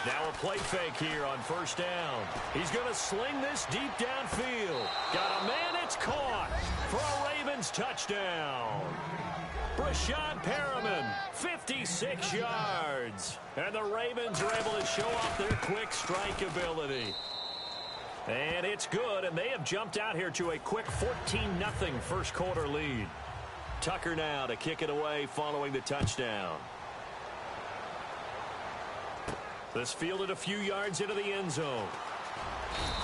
Now a play fake here on first down. He's going to sling this deep downfield. Got a man, it's caught for a Ravens touchdown. Brashad Perriman, 56 yards. And the Ravens are able to show off their quick strike ability. And it's good, and they have jumped out here to a quick 14-0 first quarter lead. Tucker now to kick it away following the touchdown. This fielded a few yards into the end zone.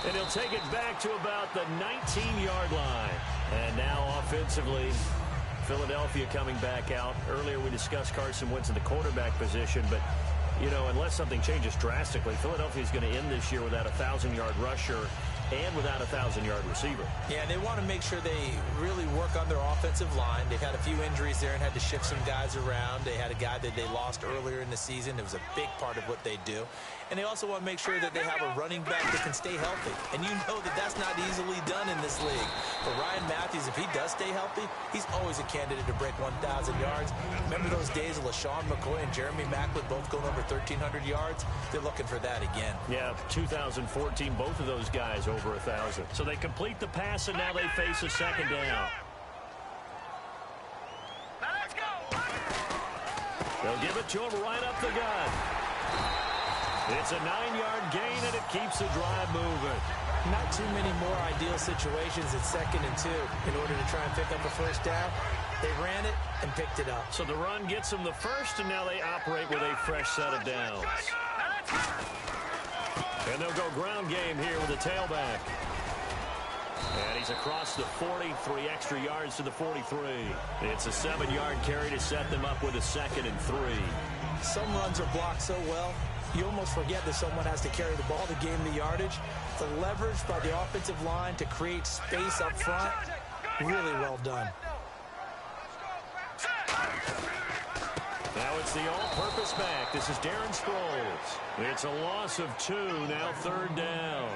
And he'll take it back to about the 19-yard line. And now offensively, Philadelphia coming back out. Earlier we discussed Carson Wentz in the quarterback position, but, you know, unless something changes drastically, Philadelphia is going to end this year without a 1,000-yard rusher and without a 1,000-yard receiver. Yeah, they want to make sure they really work on their offensive line. They've had a few injuries there and had to shift some guys around. They had a guy that they lost earlier in the season. It was a big part of what they do. And they also want to make sure that they have a running back that can stay healthy. And you know that that's not easily done in this league. For Ryan Matthews, if he does stay healthy, he's always a candidate to break 1,000 yards. Remember those days of LaShawn McCoy and Jeremy Maclin both going over 1,300 yards? They're looking for that again. Yeah, 2014, both of those guys over 1,000. So they complete the pass, and now they face a second down. Now let's go. They'll give it to him right up the gut. It's a 9-yard gain, and it keeps the drive moving. Not too many more ideal situations at 2nd and 2 in order to try and pick up a first down. They ran it and picked it up. So the run gets them the first, and now they operate with a fresh set of downs. And they'll go ground game here with a tailback. And he's across the 40, 3 extra yards to the 43. It's a 7-yard carry to set them up with a 2nd and 3. Some runs are blocked so well, you almost forget that someone has to carry the ball to gain the yardage. The leverage by the offensive line to create space up front, really well done. Now it's the all-purpose back. This is Darren Sproles. It's a loss of 2, now 3rd down.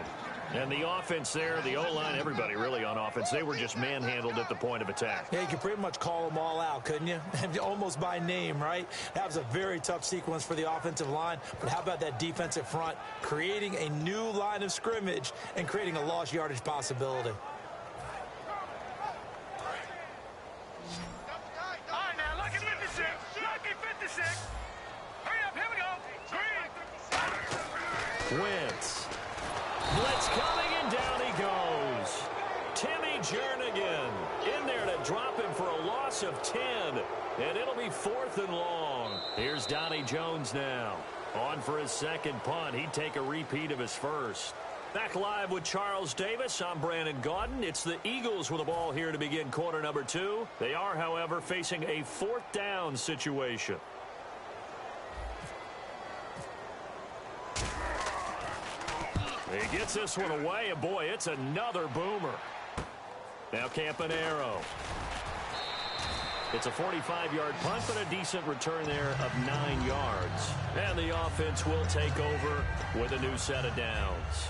And the offense there, the O-line, everybody really on offense, they were just manhandled at the point of attack. Yeah, you could pretty much call them all out, couldn't you? Almost by name, right? That was a very tough sequence for the offensive line. But how about that defensive front creating a new line of scrimmage and creating a lost yardage possibility? All right, now, lucky 56. Lucky 56. Hurry up, here we go. Green. Wentz. Blitz coming, and down he goes. Timmy Jernigan in there to drop him for a loss of 10. And it'll be 4th and long. Here's Donnie Jones now. On for his second punt. He'd take a repeat of his first. Back live with Charles Davis. I'm Brandon Gaudin. It's the Eagles with the ball here to begin quarter number 2. They are, however, facing a 4th down situation. He gets this one away, and boy, it's another boomer. Now Campanaro. It's a 45-yard punt, but a decent return there of 9 yards. And the offense will take over with a new set of downs.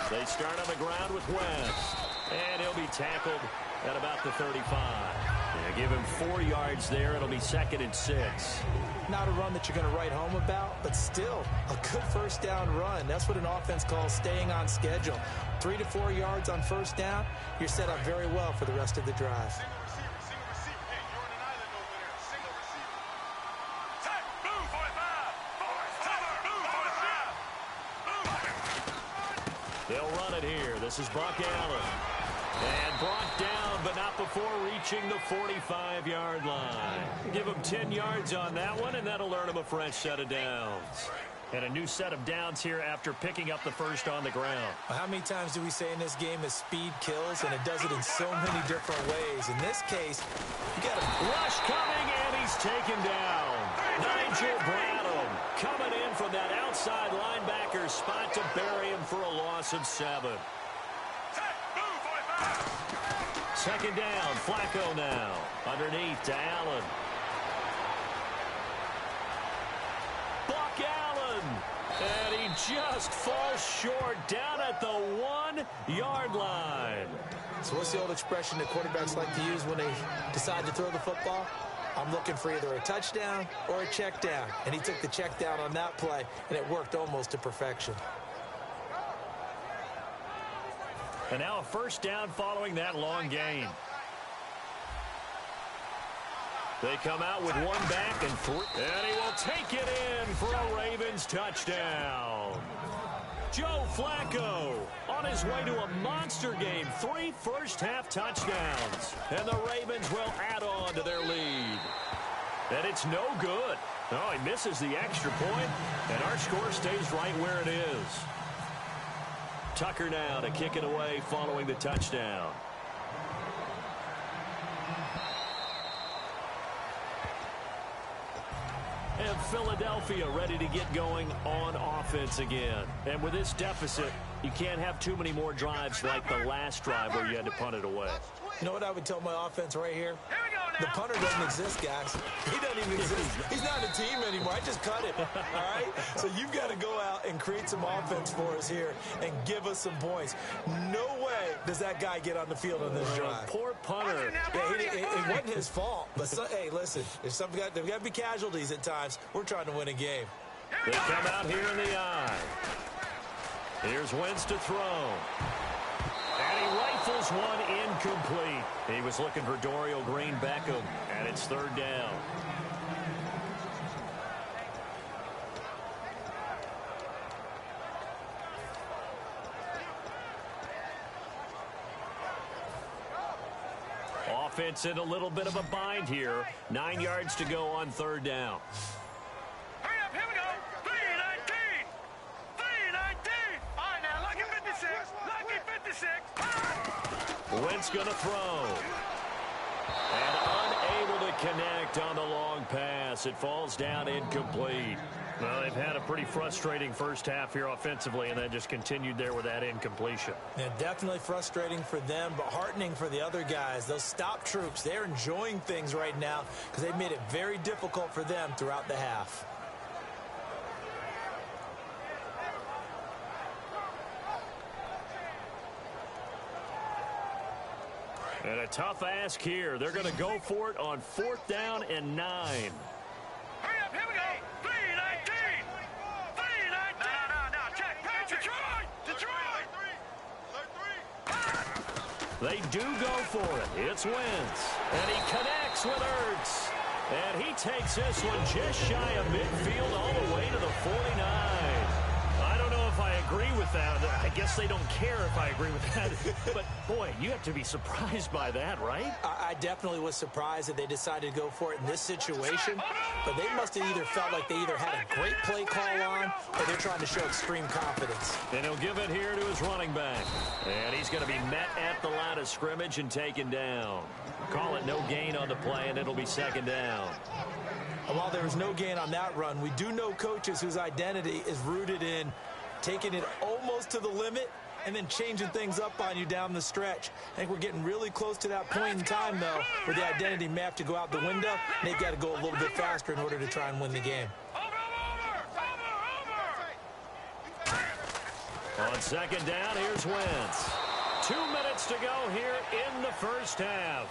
They start on the ground with West. And he'll be tackled at about the 35. Yeah, give him 4 yards there. It'll be 2nd and 6. Not a run that you're going to write home about, but still a good first down run. That's what an offense calls staying on schedule. 3 to 4 yards on first down. You're set up very well for the rest of the drive. They'll run it here. This is Buck Allen. And brought down, but not before reaching the 45-yard line. Give him 10 yards on that one, and that'll earn him a fresh set of downs. And a new set of downs here after picking up the first on the ground. Well, how many times do we say in this game that speed kills, and it does it in so many different ways? In this case, you got a rush coming, and he's taken down. Nigel Bradham coming in from that outside linebacker spot to bury him for a loss of 7. Second down, Flacco now. Underneath to Allen. Buck Allen. And he just falls short down at the 1-yard line. So what's the old expression that quarterbacks like to use when they decide to throw the football? I'm looking for either a touchdown or a check down. And he took the check down on that play, and it worked almost to perfection. And now a first down following that long gain. They come out with one back and three. And he will take it in for a Ravens touchdown. Joe Flacco on his way to a monster game. 3 first-half touchdowns. And the Ravens will add on to their lead. And it's no good. Oh, he misses the extra point, and our score stays right where it is. Tucker now to kick it away following the touchdown. And Philadelphia ready to get going on offense again. And with this deficit, you can't have too many more drives like the last drive where you had to punt it away. You know what I would tell my offense right here? The punter doesn't exist, guys. He doesn't even exist. He's not a team anymore. I just cut it, all right? So you've got to go out and create some offense for us here and give us some points. No way does that guy get on the field on this drive. Poor punter. Yeah, it wasn't his fault. But, hey, listen, if there's got to be casualties at times. We're trying to win a game. They come out here in the eye. Here's Wentz to throw. And he rifles one incomplete. He was looking for Dorial Green-Beckham, and it's third down. Offense in a little bit of a bind here. 9 yards to go on third down. Hurry up, here we go. 3-19. 3-19. All right, now, lucky 56. Lucky 56. Wentz going to throw. And unable to connect on the long pass. It falls down incomplete. Well, they've had a pretty frustrating first half here offensively, and then just continued there with that incompletion. Yeah, definitely frustrating for them, but heartening for the other guys. Those stop troops, they're enjoying things right now because they've made it very difficult for them throughout the half. And a tough ask here. They're going to go for it on 4th down and 9. Hurry up, here we go. 3-19. 3-19. No. Check. Detroit. They do go for it. It's Wentz. And he connects with Ertz. And he takes this one just shy of midfield all the way to the 49. I don't know if I agree with that. I guess they don't care if I agree with that. But, boy, you have to be surprised by that, right? I definitely was surprised that they decided to go for it in this situation. But they must have either felt like they either had a great play call on or they're trying to show extreme confidence. And he'll give it here to his running back. And he's going to be met at the line of scrimmage and taken down. Call it no gain on the play, and it'll be second down. And while there was no gain on that run, we do know coaches whose identity is rooted in taking it almost to the limit and then changing things up on you down the stretch. I think we're getting really close to that point in time, though, where the identity may have to go out the window, and they've got to go a little bit faster in order to try and win the game. On second down, here's Wentz. 2 minutes to go here in the first half.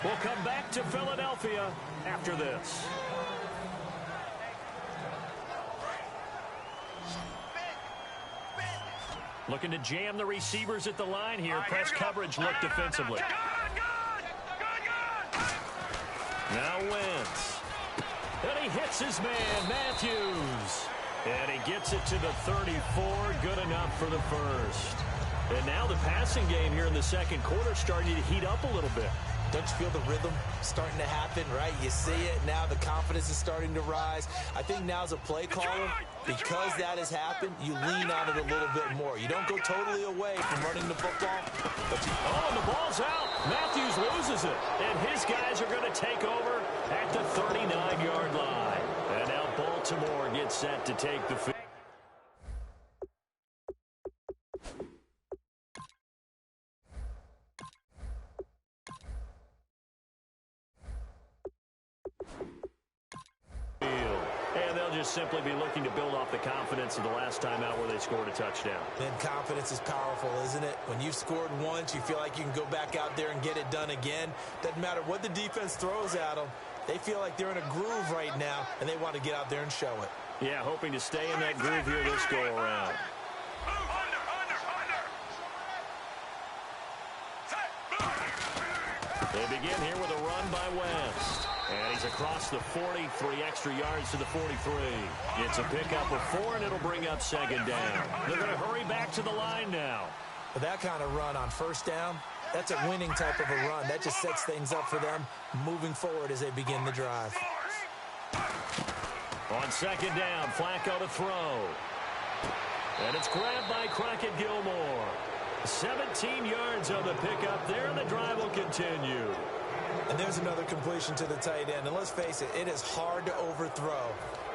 We'll come back to Philadelphia after this. Looking to jam the receivers at the line here. Press coverage look defensively. Now Wentz. And he hits his man, Matthews. And he gets it to the 34. Good enough for the first. And now the passing game here in the second quarter starting to heat up a little bit. Don't you feel the rhythm starting to happen, right? You see it. Now the confidence is starting to rise. I think now as a play caller, because that has happened, you lean on it a little bit more. You don't go totally away from running the football. But and the ball's out. Matthews loses it. And his guys are going to take over at the 39-yard line. And now Baltimore gets set to take the field. just simply be looking to build off the confidence of the last time out where they scored a touchdown. And confidence is powerful, isn't it? When you've scored once, you feel like you can go back out there and get it done again. Doesn't matter what the defense throws at them. They feel like they're in a groove right now, and they want to get out there and show it. Yeah, hoping to stay in that groove here this go-around. They begin here with a run by West. And he's across the 40, 3 extra yards to the 43. It's a pickup of 4, and it'll bring up second down. They're going to hurry back to the line now. With that kind of run on first down, that's a winning type of a run. That just sets things up for them moving forward as they begin the drive. On second down, Flacco to throw. And it's grabbed by Crockett-Gilmore. 17 yards on the pickup there, and the drive will continue. And there's another completion to the tight end. And let's face it, it is hard to overthrow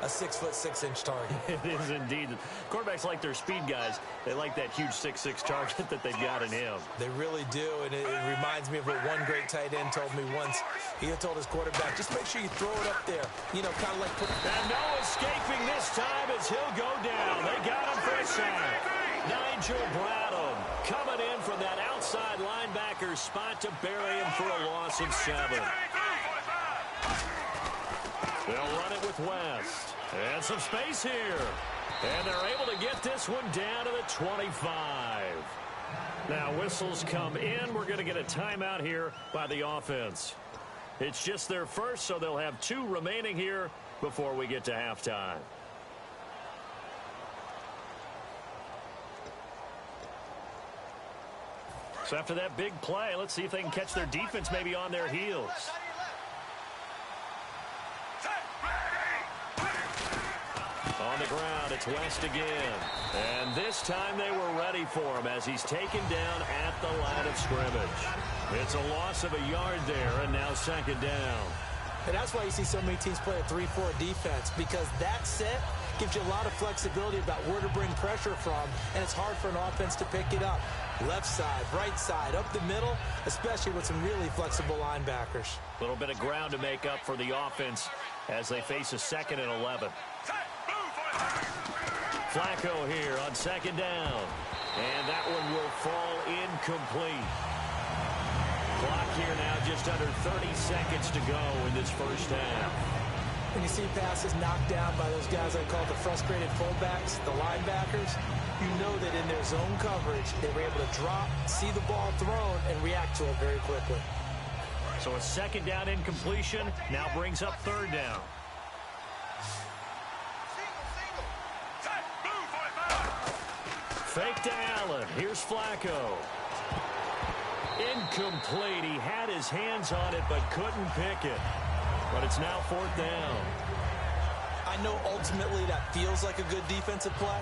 a 6'6" target. It is indeed. Quarterbacks like their speed guys. They like that huge 6'6" target that they've got in him. They really do, and it reminds me of what one great tight end told me once. He had told his quarterback, just make sure you throw it up there. You know, kind of like... And no escaping this time as he'll go down. They got him for a sack. Nigel Bradham coming in from that outside linebacker spot to bury him for a loss of 7. They'll run it with West. And some space here. And they're able to get this one down to the 25. Now whistles come in. We're going to get a timeout here by the offense. It's just their first, so they'll have 2 remaining here before we get to halftime. So after that big play, let's see if they can catch their defense maybe on their heels. On the ground, it's West again. And this time they were ready for him as he's taken down at the line of scrimmage. It's a loss of a yard there, and now second down. And that's why you see so many teams play a 3-4 defense, because that set gives you a lot of flexibility about where to bring pressure from, and it's hard for an offense to pick it up. Left side, right side, up the middle, especially with some really flexible linebackers. A little bit of ground to make up for the offense as they face a 2nd and 11. Flacco here on second down. And that one will fall incomplete. Clock here now just under 30 seconds to go in this first half. When you see passes knocked down by those guys I call the frustrated fullbacks, the linebackers, you know that in their zone coverage, they were able to drop, see the ball thrown, and react to it very quickly. So a second down incompletion now brings up third down. Fake to Allen. Here's Flacco. Incomplete. He had his hands on it but couldn't pick it. But it's now fourth down. I know ultimately that feels like a good defensive play,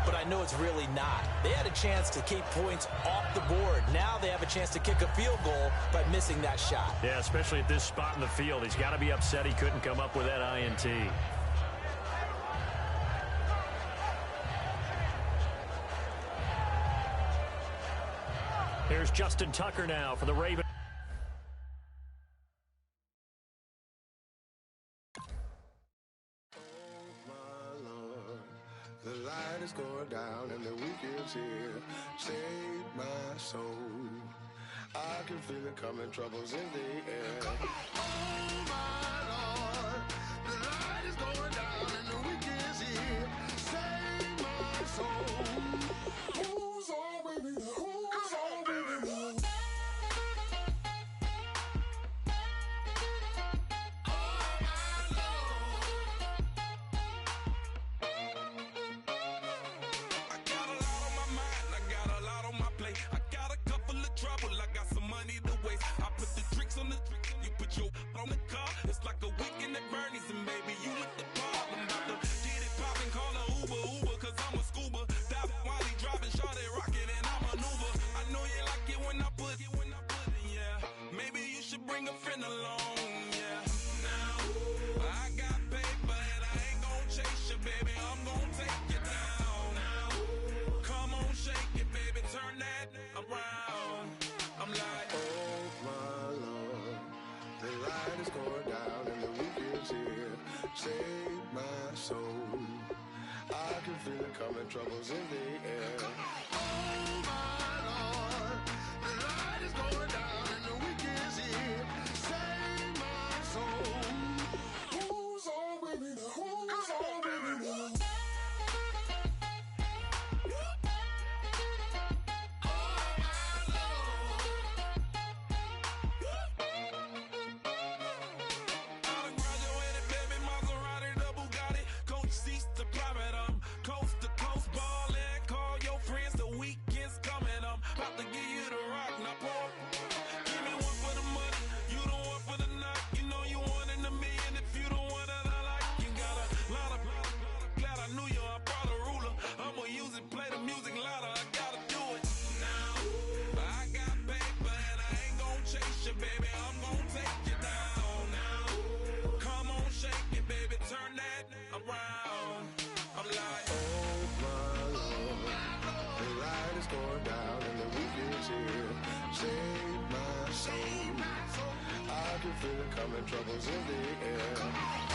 but I know it's really not. They had a chance to keep points off the board. Now they have a chance to kick a field goal by missing that shot. Yeah, especially at this spot in the field. He's got to be upset he couldn't come up with that INT. Here's Justin Tucker now for the Ravens. The light is going down and the weekend's here. Save my soul. I can feel it coming, troubles in the air. Oh my Lord, the light is going down and the weekend's here. Save my soul. Who's all with me? Who's all with me? light is going down and the weekend's here. Save my soul. I can feel it coming, troubles in the air. Oh my Lord, the light is going down and the weekend's here. Save my soul. Who's on with me now? Who's on with me now? Save my soul. I can feel it coming, troubles in the air.